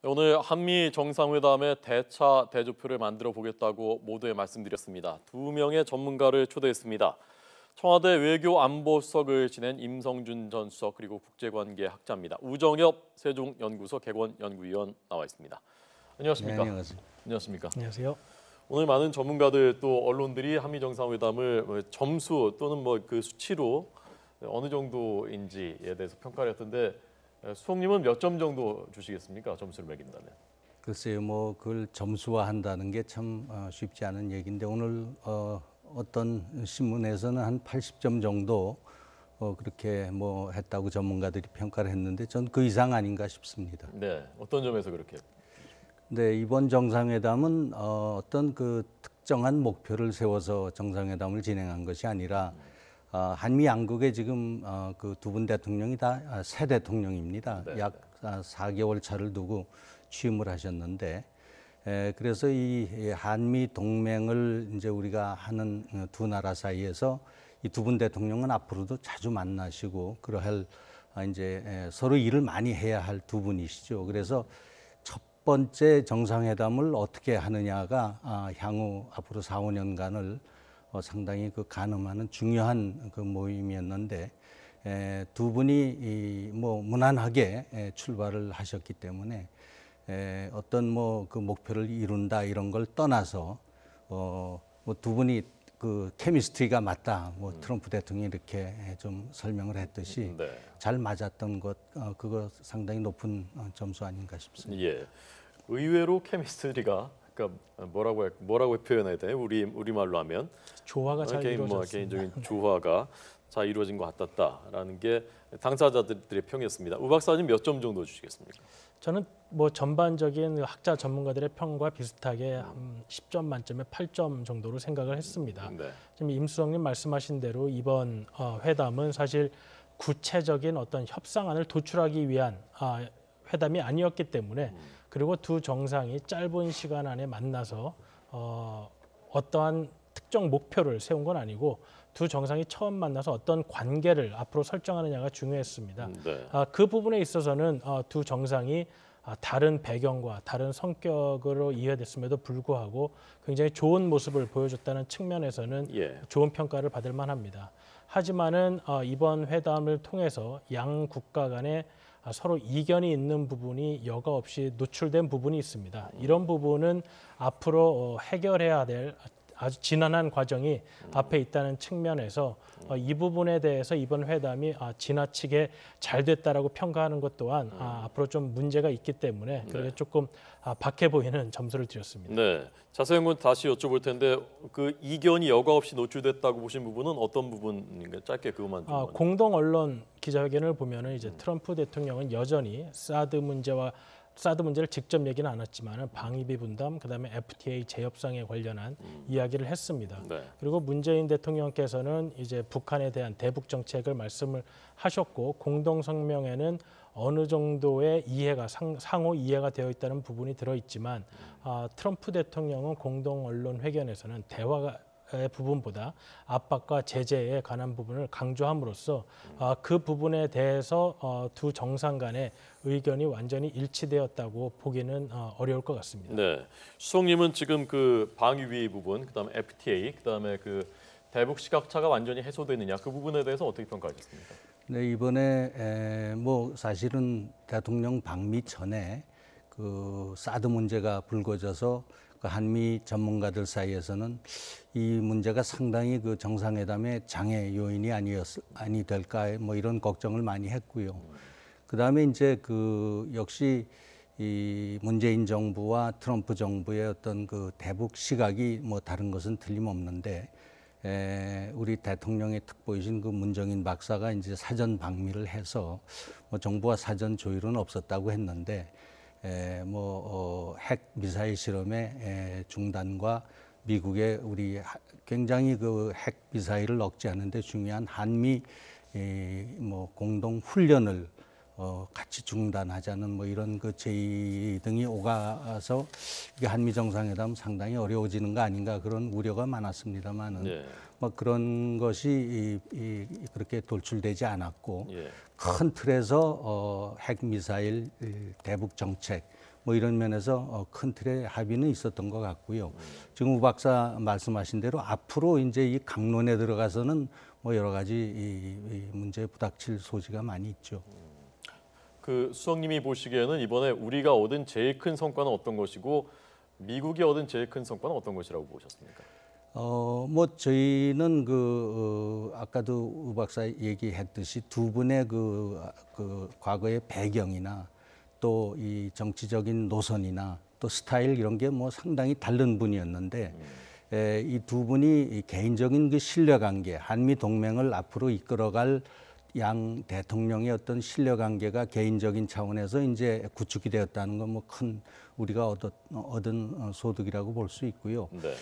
오늘 한미 정상회담의 대차 대조표를 만들어 보겠다고 모두에 말씀드렸습니다. 두 명의 전문가를 초대했습니다. 청와대 외교안보수석을 지낸 임성준 전 수석 그리고 국제관계 학자입니다. 우정엽 세종연구소 객원연구위원 나와 있습니다. 안녕하십니까? 네, 안녕하세요. 안녕하십니까? 안녕하세요. 오늘 많은 전문가들 또 언론들이 한미 정상회담을 점수 또는 그 수치로 어느 정도인지에 대해서 평가를 했던데 수석님은 몇 점 정도 주시겠습니까? 점수를 매긴다면. 글쎄요, 그걸 점수화한다는 게 참 쉽지 않은 얘기인데 오늘 어떤 신문에서는 한 80점 정도 그렇게 했다고 전문가들이 평가를 했는데 전 그 이상 아닌가 싶습니다. 네, 어떤 점에서 그렇게? 네, 이번 정상회담은 어떤 그 특정한 목표를 세워서 정상회담을 진행한 것이 아니라 한미 양국의 지금 그 두 분 대통령이 다 새 대통령입니다. 네, 약 4개월 차를 두고 취임을 하셨는데 그래서 이 한미 동맹을 이제 우리가 하는 두 나라 사이에서 이 두 분 대통령은 앞으로도 자주 만나시고 그러할 이제 서로 일을 많이 해야 할 두 분이시죠. 그래서 첫 번째 정상회담을 어떻게 하느냐가 향후 앞으로 4, 5년간을 상당히 그 가늠하는 중요한 그 모임이었는데 두 분이 무난하게 출발을 하셨기 때문에 어떤 그 목표를 이룬다 이런 걸 떠나서 두 분이 그 케미스트리가 맞다 트럼프 대통령이 이렇게 좀 설명을 했듯이 네. 잘 맞았던 것 그거 상당히 높은 점수 아닌가 싶습니다. 예, 의외로 케미스트리가 그러니까 뭐라고 표현해야 돼? 우리말로 하면 조화가 잘 이루어졌습니다. 개인적인 조화가 잘 이루어진 것 같았다라는 게 당사자들의 평이었습니다. 우 박사님 몇 점 정도 주시겠습니까? 저는 전반적인 학자 전문가들의 평과 비슷하게 10점 만점에 8점 정도로 생각을 했습니다. 네. 지금 임수석님 말씀하신 대로 이번 회담은 사실 구체적인 어떤 협상안을 도출하기 위한 회담이 아니었기 때문에 그리고 두 정상이 짧은 시간 안에 만나서 어떠한 특정 목표를 세운 건 아니고 두 정상이 처음 만나서 어떤 관계를 앞으로 설정하느냐가 중요했습니다. 네. 그 부분에 있어서는 두 정상이 다른 배경과 다른 성격으로 이해됐음에도 불구하고 굉장히 좋은 모습을 보여줬다는 측면에서는 예. 좋은 평가를 받을 만합니다. 하지만은 이번 회담을 통해서 양 국가 간에 서로 이견이 있는 부분이 여과 없이 노출된 부분이 있습니다. 이런 부분은 앞으로 해결해야 될 아주 지난한 과정이 앞에 있다는 측면에서 이 부분에 대해서 이번 회담이 지나치게 잘 됐다라고 평가하는 것 또한 앞으로 좀 문제가 있기 때문에 그렇게 조금 박해 보이는 점수를 드렸습니다. 네, 자세한 건 다시 여쭤볼 텐데 그 이견이 여과 없이 노출됐다고 보신 부분은 어떤 부분인가요? 짧게 그것만 좀. 공동 언론 기자회견을 보면은 이제 트럼프 대통령은 여전히 사드 문제를 직접 얘기는 안 했지만 방위비 분담, 그다음에 FTA 재협상에 관련한 이야기를 했습니다. 네. 그리고 문재인 대통령께서는 이제 북한에 대한 대북 정책을 말씀을 하셨고 공동 성명에는 어느 정도의 이해가 상호 이해가 되어 있다는 부분이 들어 있지만 트럼프 대통령은 공동 언론 회견에서는 대화가 의 부분보다 압박과 제재에 관한 부분을 강조함으로써 그 부분에 대해서 두 정상 간의 의견이 완전히 일치되었다고 보기는 어려울 것 같습니다. 네, 수석님은 지금 그 방위비 부분, 그다음에 FTA, 그다음에 그 대북 시각차가 완전히 해소되느냐 그 부분에 대해서 어떻게 평가하셨습니까? 네, 이번에 사실은 대통령 방미 전에 그 사드 문제가 불거져서 그 한미 전문가들 사이에서는 이 문제가 상당히 그 정상회담의 장애 요인이 아니 될까 이런 걱정을 많이 했고요. 그다음에 이제 그 역시 이 문재인 정부와 트럼프 정부의 어떤 그 대북 시각이 다른 것은 틀림없는데 우리 대통령의 특보이신 그 문정인 박사가 이제 사전 방미를 해서 정부와 사전 조율은 없었다고 했는데 핵 미사일 실험의 중단과 미국의 우리 굉장히 그 핵 미사일을 억제하는 데 중요한 한미 공동 훈련을 같이 중단하자는 뭐 이런 그 제의 등이 오가서 이게 한미 정상회담 상당히 어려워지는 거 아닌가 그런 우려가 많았습니다만은 예. 뭐 그런 것이 그렇게 돌출되지 않았고 예. 큰 틀에서 핵 미사일 대북 정책 뭐 이런 면에서 큰 틀의 합의는 있었던 것 같고요. 지금 우 박사 말씀하신 대로 앞으로 이제 이 강론에 들어가서는 뭐 여러 가지 이 문제에 부닥칠 소지가 많이 있죠. 그 수석님이 보시기에는 이번에 우리가 얻은 제일 큰 성과는 어떤 것이고 미국이 얻은 제일 큰 성과는 어떤 것이라고 보셨습니까? 뭐 저희는 아까도 우 박사 얘기했듯이 두 분의 그 과거의 배경이나 또 이 정치적인 노선이나 또 스타일 이런 게 뭐 상당히 다른 분이었는데 이 두 분이 개인적인 그 신뢰관계, 한미 동맹을 앞으로 이끌어갈 양 대통령의 어떤 신뢰관계가 개인적인 차원에서 이제 구축이 되었다는 건 뭐 큰 우리가 얻은 소득이라고 볼 수 있고요. 네.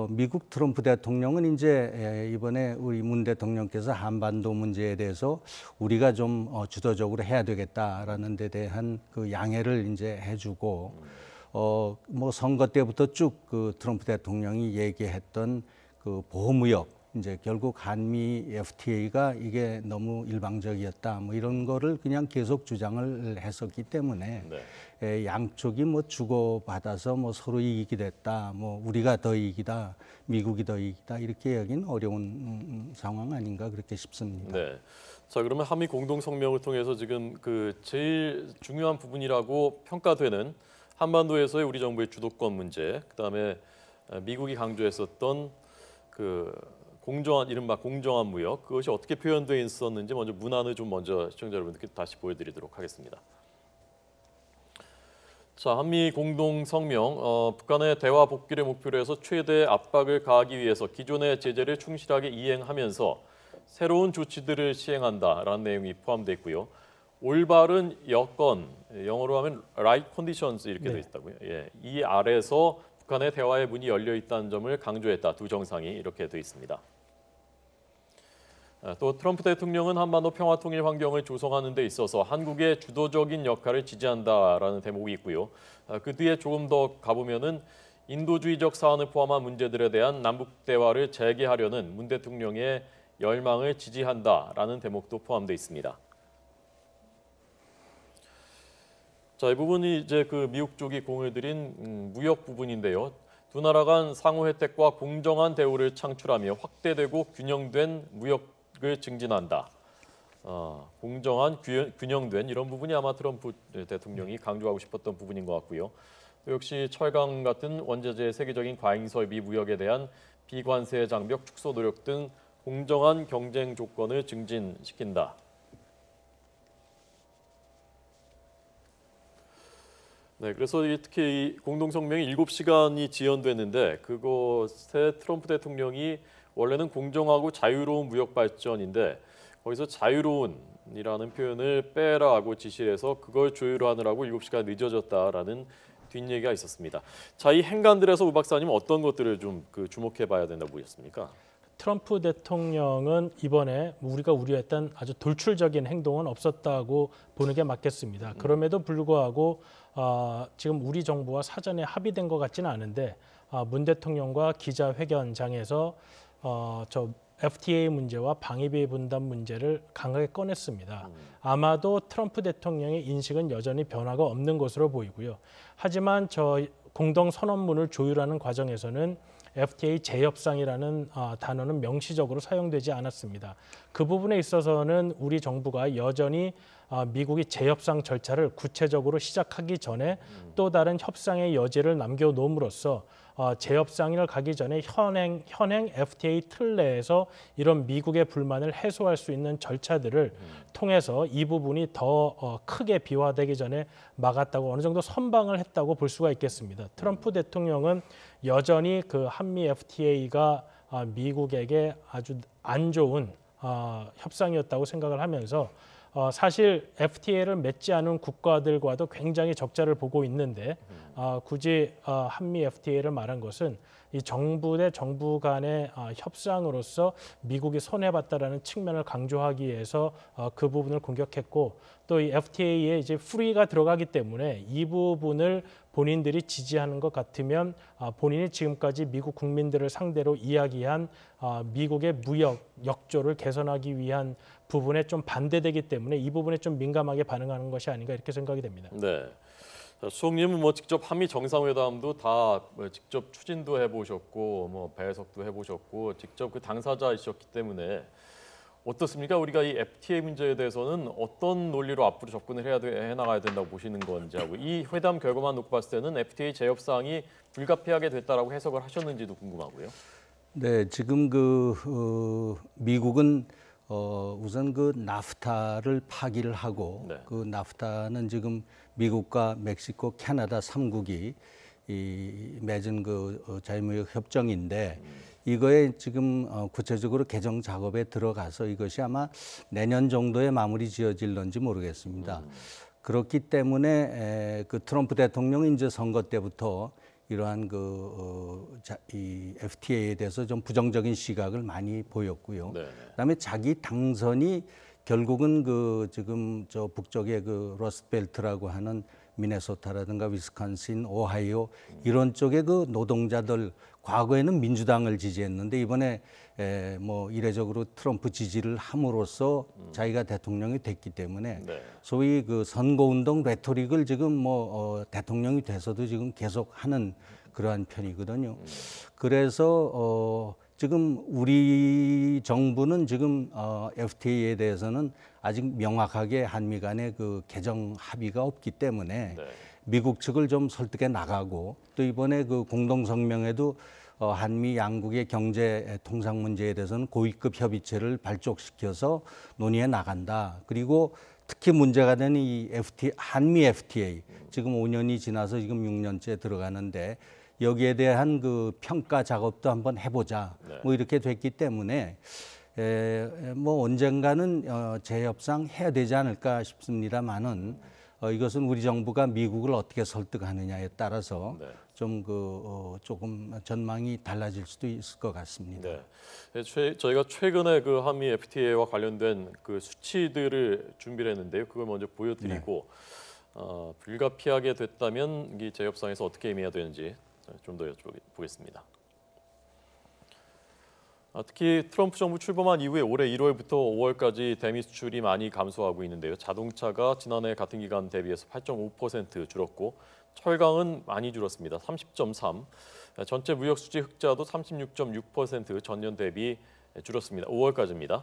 미국 트럼프 대통령은 이제 이번에 우리 문 대통령께서 한반도 문제에 대해서 우리가 좀 주도적으로 해야 되겠다라는 데 대한 그 양해를 이제 해주고 뭐 선거 때부터 쭉 그 트럼프 대통령이 얘기했던 그 보호무역 이제 결국 한미 FTA가 이게 너무 일방적이었다 뭐 이런 거를 그냥 계속 주장을 했었기 때문에 양쪽이 뭐 주고받아서 뭐 서로 이익이 됐다 뭐 우리가 더 이익이다 미국이 더 이익이다 이렇게 여긴 어려운 상황 아닌가 그렇게 싶습니다. 네. 자, 그러면 한미 공동 성명을 통해서 지금 그 제일 중요한 부분이라고 평가되는 한반도에서의 우리 정부의 주도권 문제, 그다음에 미국이 강조했었던 그 공정한 이른바 공정한 무역 그것이 어떻게 표현되어 있었는지 먼저 문안을 좀 먼저 시청자 여러분들께 다시 보여드리도록 하겠습니다. 자, 한미 공동 성명 북한의 대화 복귀를 목표로 해서 최대 압박을 가하기 위해서 기존의 제재를 충실하게 이행하면서 새로운 조치들을 시행한다라는 내용이 포함되어 있고요. 올바른 여건, 영어로 하면 right conditions 이렇게 되어 있다고요. 예, 이 아래서 북한의 대화의 문이 열려 있다는 점을 강조했다. 두 정상이 이렇게 되어 있습니다. 또 트럼프 대통령은 한반도 평화통일 환경을 조성하는 데 있어서 한국의 주도적인 역할을 지지한다라는 대목이 있고요. 그 뒤에 조금 더 가보면은 인도주의적 사안을 포함한 문제들에 대한 남북 대화를 재개하려는 문 대통령의 열망을 지지한다라는 대목도 포함되어 있습니다. 자, 이 부분이 이제 그 미국 쪽이 공을 들인 무역 부분인데요. 두 나라 간 상호 혜택과 공정한 대우를 창출하며 확대되고 균형된 무역을 증진한다. 공정한 균형된 이런 부분이 아마 트럼프 대통령이 강조하고 싶었던 부분인 것 같고요. 또 역시 철강 같은 원자재 세계적인 과잉 설비 무역에 대한 비관세 장벽 축소 노력 등 공정한 경쟁 조건을 증진시킨다. 네, 그래서 특히 이 공동성명이 7시간이 지연됐는데 그것에 트럼프 대통령이 원래는 공정하고 자유로운 무역 발전인데 거기서 자유로운이라는 표현을 빼라고 지시를 해서 그걸 조율하느라고 7시간 늦어졌다라는 뒷얘기가 있었습니다. 자, 이 행간들에서 우 박사님 어떤 것들을 좀 주목해 봐야 된다고 보셨습니까? 트럼프 대통령은 이번에 우리가 우려했던 아주 돌출적인 행동은 없었다고 보는 게 맞겠습니다. 그럼에도 불구하고 지금 우리 정부와 사전에 합의된 것 같지는 않은데 문 대통령과 기자회견장에서 저 FTA 문제와 방위비 분담 문제를 강하게 꺼냈습니다. 아마도 트럼프 대통령의 인식은 여전히 변화가 없는 것으로 보이고요. 하지만 저 공동 선언문을 조율하는 과정에서는 FTA 재협상이라는 단어는 명시적으로 사용되지 않았습니다. 그 부분에 있어서는 우리 정부가 여전히 미국이 재협상 절차를 구체적으로 시작하기 전에 또 다른 협상의 여지를 남겨놓음으로써 재협상을 가기 전에 현행 FTA 틀 내에서 이런 미국의 불만을 해소할 수 있는 절차들을 통해서 이 부분이 더 크게 비화되기 전에 막았다고 어느 정도 선방을 했다고 볼 수가 있겠습니다. 트럼프 대통령은 여전히 그 한미 FTA가 미국에게 아주 안 좋은 협상이었다고 생각을 하면서 사실 FTA를 맺지 않은 국가들과도 굉장히 적자를 보고 있는데 굳이 한미 FTA를 말한 것은 이 정부 대 정부 간의 협상으로서 미국이 손해봤다라는 측면을 강조하기 위해서 그 부분을 공격했고 또 이 FTA에 이제 프리가 들어가기 때문에 이 부분을 본인들이 지지하는 것 같으면 본인이 지금까지 미국 국민들을 상대로 이야기한 미국의 무역 역조를 개선하기 위한 부분에 좀 반대되기 때문에 이 부분에 좀 민감하게 반응하는 것이 아닌가 이렇게 생각이 됩니다. 네. 수석님은 뭐 직접 한미 정상회담도 다 직접 추진도 해보셨고 뭐 배석도 해보셨고 직접 그 당사자이셨기 때문에 어떻습니까? 우리가 이 FTA 문제에 대해서는 어떤 논리로 앞으로 접근을 해나가야 된다고 보시는 건지 하고 이 회담 결과만 놓고 봤을 때는 FTA 재협상이 불가피하게 됐다라고 해석을 하셨는지도 궁금하고요. 네, 지금 미국은 우선 그 나프타를 파기를 하고 네. 그 나프타는 지금 미국과 멕시코, 캐나다 3국이 맺은 자유무역 협정인데 이거에 지금 구체적으로 개정 작업에 들어가서 이것이 아마 내년 정도에 마무리 지어질런지 모르겠습니다. 그렇기 때문에 그 트럼프 대통령이 이제 선거 때부터 이러한 이 FTA에 대해서 좀 부정적인 시각을 많이 보였고요. 네. 그다음에 자기 당선이 결국은 지금 저 북쪽의 러스트벨트라고 하는 미네소타라든가 위스콘신, 오하이오 이런 쪽의 그 노동자들 과거에는 민주당을 지지했는데 이번에 뭐 이례적으로 트럼프 지지를 함으로써 자기가 대통령이 됐기 때문에 네. 소위 그 선거운동 레토릭을 지금 대통령이 돼서도 지금 계속 하는 그러한 편이거든요. 그래서 지금 우리 정부는 지금 FTA에 대해서는 아직 명확하게 한미 간의 그 개정 합의가 없기 때문에 네. 미국 측을 좀 설득해 나가고 또 이번에 그 공동 성명에도 한미 양국의 경제 통상 문제에 대해서는 고위급 협의체를 발족시켜서 논의해 나간다. 그리고 특히 문제가 되는 이 한미 FTA 지금 5년이 지나서 지금 6년째 들어가는데 여기에 대한 그 평가 작업도 한번 해보자. 네. 뭐 이렇게 됐기 때문에 뭐 언젠가는 재협상 해야 되지 않을까 싶습니다만은 이것은 우리 정부가 미국을 어떻게 설득하느냐에 따라서 네. 좀 조금 전망이 달라질 수도 있을 것 같습니다. 네. 저희가 최근에 그 한미 FTA와 관련된 그 수치들을 준비를 했는데요. 그걸 먼저 보여드리고 불가피하게 됐다면 이 재협상에서 어떻게 임해야 되는지 좀 더 여쭤보겠습니다. 특히 트럼프 정부 출범한 이후에 올해 1월부터 5월까지 대미 수출이 많이 감소하고 있는데요. 자동차가 지난해 같은 기간 대비해서 8.5% 줄었고 철강은 많이 줄었습니다. 30.3%. 전체 무역 수지 흑자도 36.6% 전년 대비 줄었습니다. 5월까지입니다.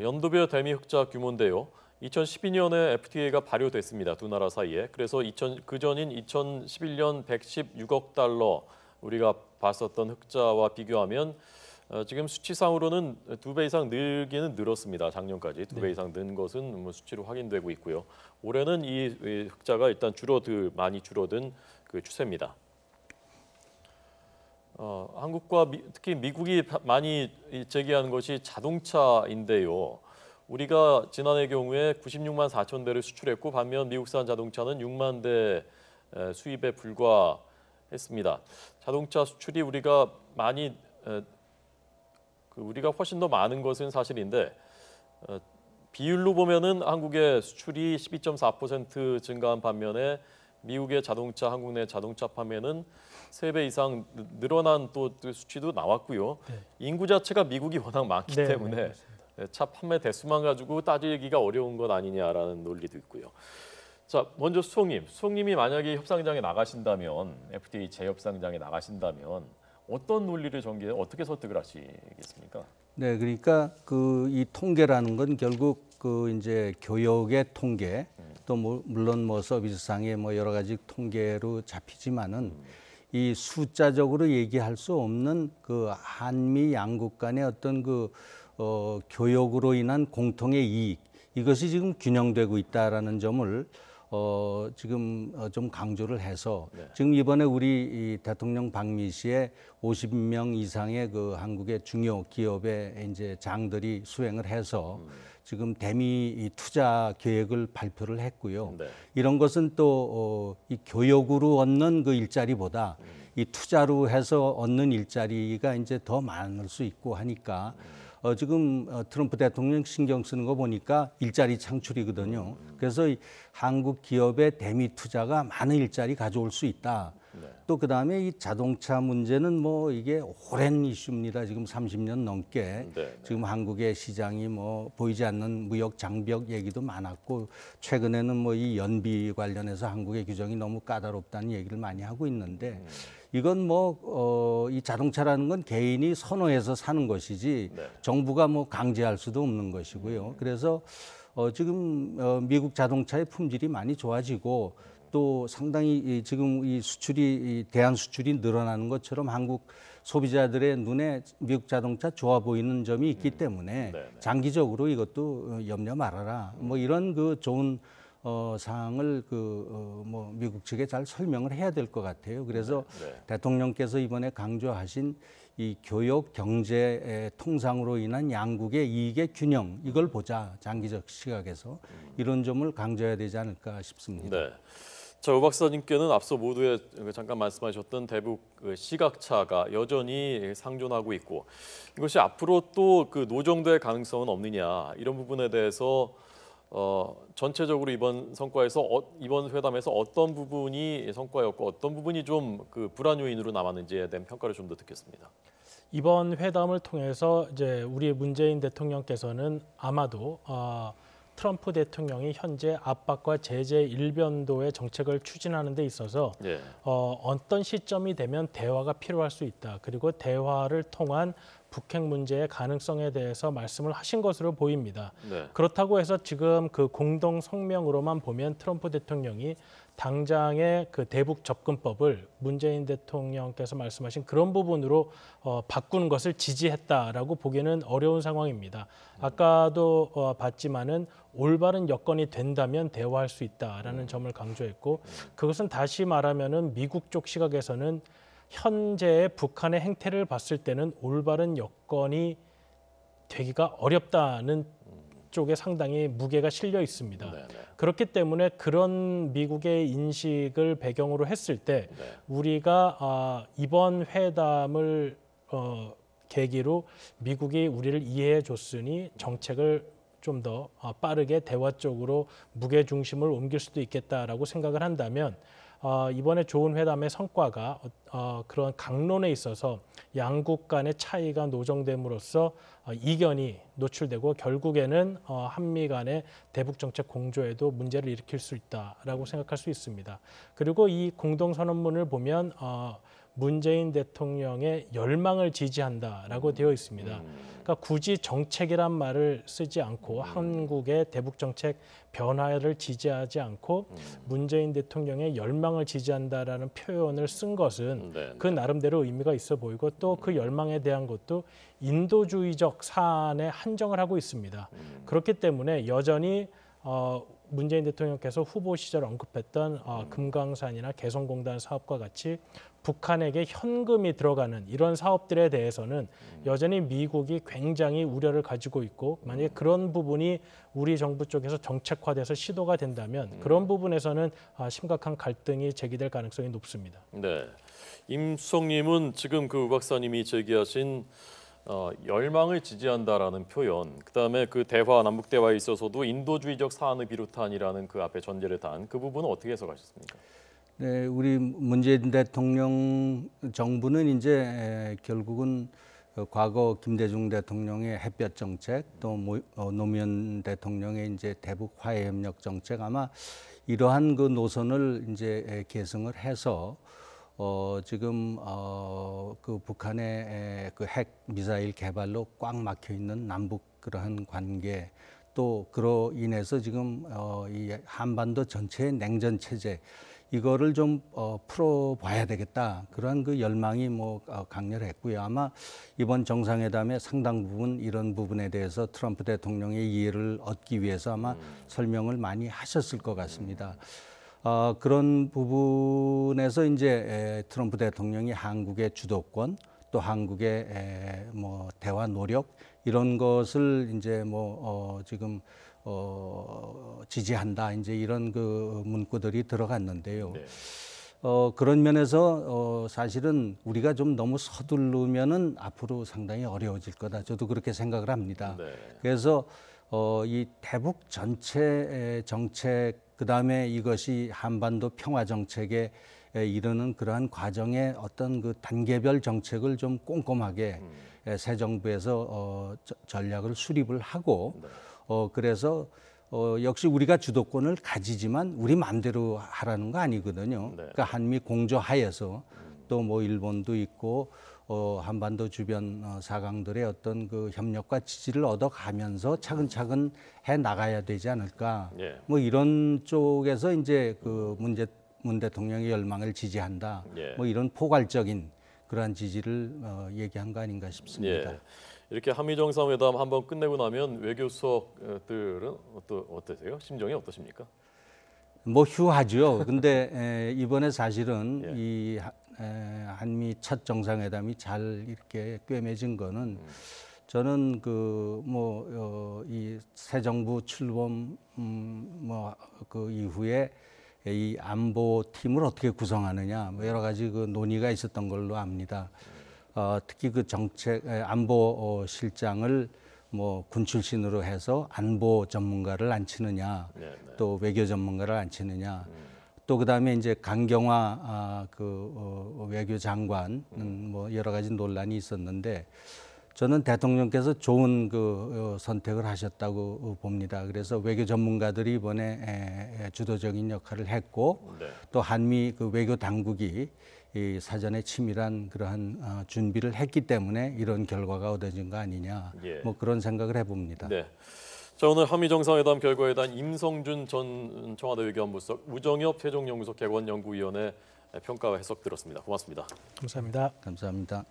연도별 대미 흑자 규모인데요. 2012년에 FTA가 발효됐습니다. 두 나라 사이에. 그래서 그 전인 2011년 116억 달러 우리가 봤었던 흑자와 비교하면 지금 수치상으로는 2배 이상 늘기는 늘었습니다. 작년까지 2배 이상 는 것은 뭐 수치로 확인되고 있고요. 올해는 이 흑자가 일단 많이 줄어든 그 추세입니다. 한국과 특히 미국이 많이 제기하는 것이 자동차인데요. 우리가 지난해 경우에 96만 4천 대를 수출했고 반면 미국산 자동차는 6만 대 수입에 불과했습니다. 자동차 수출이 우리가 우리가 훨씬 더 많은 것은 사실인데 비율로 보면은 한국의 수출이 12.4% 증가한 반면에 미국의 한국 내 자동차 판매는 3배 이상 늘어난 또 수치도 나왔고요. 네. 인구 자체가 미국이 워낙 많기 때문에 차 판매 대수만 가지고 따지기가 어려운 것 아니냐라는 논리도 있고요. 자, 먼저 수석님이 만약에 협상장에 나가신다면 FTA 재협상장에 나가신다면 어떤 논리를 전개해 어떻게 설득을 하시겠습니까? 네, 그러니까 이 통계라는 건 결국 이제 교역의 통계 또 물론 서비스상의 여러 가지 통계로 잡히지만은 이 숫자적으로 얘기할 수 없는 한미 양국 간의 어떤 교역으로 인한 공통의 이익 이것이 지금 균형되고 있다라는 점을 지금 좀 강조를 해서 네. 지금 이번에 우리 이 대통령 방미시에 50명 이상의 그 한국의 중요 기업의 이제 장들이 수행을 해서 지금 대미 이 투자 계획을 발표를 했고요. 네. 이런 것은 또 이 교역으로 얻는 그 일자리보다 이 투자로 해서 얻는 일자리가 이제 더 많을 수 있고 하니까 지금 트럼프 대통령 신경 쓰는 거 보니까 일자리 창출이거든요. 그래서 이 한국 기업의 대미 투자가 많은 일자리 가져올 수 있다. 네. 또 그다음에 이 자동차 문제는 뭐 이게 오랜 이슈입니다. 지금 30년 넘게 네. 지금 한국의 시장이 뭐 보이지 않는 무역 장벽 얘기도 많았고 최근에는 뭐 이 연비 관련해서 한국의 규정이 너무 까다롭다는 얘기를 많이 하고 있는데 이건 뭐 이 자동차라는 건 개인이 선호해서 사는 것이지 네. 정부가 뭐 강제할 수도 없는 것이고요. 그래서 지금 미국 자동차의 품질이 많이 좋아지고 또 상당히 지금 이 수출이 대한 수출이 늘어나는 것처럼 한국 소비자들의 눈에 미국 자동차 좋아 보이는 점이 있기 때문에 네네. 장기적으로 이것도 염려 말아라. 뭐 이런 그 좋은 사항을 뭐 미국 측에 잘 설명을 해야 될 것 같아요. 그래서 네. 대통령께서 이번에 강조하신 이 교역 경제 통상으로 인한 양국의 이익의 균형 이걸 보자 장기적 시각에서 이런 점을 강조해야 되지 않을까 싶습니다. 네. 자, 우 박사님께는 앞서 모두에 잠깐 말씀하셨던 대북 시각차가 여전히 상존하고 있고 이것이 앞으로 또 그 노정될 가능성은 없느냐 이런 부분에 대해서 전체적으로 이번 성과에서 이번 회담에서 어떤 부분이 성과였고 어떤 부분이 좀 그 불안 요인으로 남았는지에 대한 평가를 좀 더 듣겠습니다. 이번 회담을 통해서 이제 우리 문재인 대통령께서는 아마도 트럼프 대통령이 현재 압박과 제재 일변도의 정책을 추진하는 데 있어서 예. 어떤 시점이 되면 대화가 필요할 수 있다. 그리고 대화를 통한 북핵 문제의 가능성에 대해서 말씀을 하신 것으로 보입니다. 네. 그렇다고 해서 지금 그 공동 성명으로만 보면 트럼프 대통령이 당장의 그 대북 접근법을 문재인 대통령께서 말씀하신 그런 부분으로 바꾸는 것을 지지했다라고 보기는 어려운 상황입니다. 아까도 봤지만은 올바른 여건이 된다면 대화할 수 있다라는 점을 강조했고 그것은 다시 말하면은 미국 쪽 시각에서는 현재의 북한의 행태를 봤을 때는 올바른 여건이 되기가 어렵다는 쪽에 상당히 무게가 실려 있습니다. 네, 네. 그렇기 때문에 그런 미국의 인식을 배경으로 했을 때 네. 우리가 이번 회담을 계기로 미국이 우리를 이해해 줬으니 정책을 좀 더 빠르게 대화 쪽으로 무게 중심을 옮길 수도 있겠다라고 생각을 한다면 이번에 좋은 회담의 성과가 그런 강론에 있어서 양국 간의 차이가 노정됨으로써 이견이 노출되고 결국에는 한미 간의 대북 정책 공조에도 문제를 일으킬 수 있다라고 생각할 수 있습니다. 그리고 이 공동선언문을 보면 문재인 대통령의 열망을 지지한다라고 되어 있습니다. 그러니까 굳이 정책이란 말을 쓰지 않고 한국의 대북 정책 변화를 지지하지 않고 문재인 대통령의 열망을 지지한다라는 표현을 쓴 것은 네, 그 나름대로 의미가 있어 보이고 또 그 열망에 대한 것도 인도주의적 사안에 한정을 하고 있습니다. 그렇기 때문에 여전히 문재인 대통령께서 후보 시절 언급했던 금강산이나 개성공단 사업과 같이 북한에게 현금이 들어가는 이런 사업들에 대해서는 여전히 미국이 굉장히 우려를 가지고 있고 만약에 그런 부분이 우리 정부 쪽에서 정책화돼서 시도가 된다면 그런 부분에서는 심각한 갈등이 제기될 가능성이 높습니다. 네. 임수성님은 지금 그 우 박사님이 제기하신 열망을 지지한다라는 표현, 그다음에 그 대화 남북 대화에 있어서도 인도주의적 사안을 비롯한이라는 그 앞에 전제를 단 그 부분은 어떻게 해석하셨습니까? 네, 우리 문재인 대통령 정부는 이제 결국은 과거 김대중 대통령의 햇볕 정책 또 노무현 대통령의 이제 대북 화해 협력 정책 아마 이러한 그 노선을 이제 계승을 해서 지금 그 북한의 그 핵 미사일 개발로 꽉 막혀 있는 남북 그러한 관계 또 그로 인해서 지금 이 한반도 전체의 냉전 체제 이거를 좀 풀어봐야 되겠다. 그런 그 열망이 뭐 강렬했고요. 아마 이번 정상회담의 상당 부분 이런 부분에 대해서 트럼프 대통령의 이해를 얻기 위해서 아마 설명을 많이 하셨을 것 같습니다. 그런 부분에서 이제 트럼프 대통령이 한국의 주도권 또 한국의 뭐 대화 노력 이런 것을 이제 지금 지지한다 이제 이런 그 문구들이 들어갔는데요. 네. 그런 면에서 사실은 우리가 좀 너무 서두르면은 앞으로 상당히 어려워질 거다. 저도 그렇게 생각을 합니다. 네. 그래서 이 대북 전체 정책 그다음에 이것이 한반도 평화 정책에 이르는 그러한 과정의 어떤 그 단계별 정책을 좀 꼼꼼하게 새 정부에서 전략을 수립을 하고 그래서 역시 우리가 주도권을 가지지만 우리 마음대로 하라는 거 아니거든요. 네. 그러니까 한미 공조하에서 또 뭐 일본도 있고 한반도 주변 사강들의 어떤 그 협력과 지지를 얻어가면서 차근차근 해 나가야 되지 않을까. 예. 뭐 이런 쪽에서 이제 그 문 대통령의 열망을 지지한다. 예. 뭐 이런 포괄적인 그러한 지지를 얘기한 거 아닌가 싶습니다. 예. 이렇게 한미 정상회담 한번 끝내고 나면 외교 수석들은 어떠세요? 심정이 어떠십니까? 뭐 휴하죠. 근데 이번에 사실은 예. 이 한미 첫 정상회담이 잘 이렇게 꿰매진 거는 저는 이 새 정부 출범 그 이후에 이 안보 팀을 어떻게 구성하느냐 뭐 여러 가지 그 논의가 있었던 걸로 압니다. 특히 그 정책 안보 실장을 뭐 군 출신으로 해서 안보 전문가를 앉히느냐, 네, 네. 또 외교 전문가를 앉히느냐, 또 그다음에 이제 강경화 외교 장관은 뭐 여러 가지 논란이 있었는데 저는 대통령께서 좋은 그 선택을 하셨다고 봅니다. 그래서 외교 전문가들이 이번에 주도적인 역할을 했고 네. 또 한미 그 외교 당국이 이 사전에 치밀한 그러한 준비를 했기 때문에 이런 결과가 얻어진 거 아니냐. 예. 뭐 그런 생각을 해봅니다. 네. 자, 오늘 한미 정상회담 결과에 대한 임성준 전 청와대 외교안보수석, 우정엽 세종연구소 개관연구위원회 평가와 해석 들었습니다. 고맙습니다. 감사합니다. 감사합니다.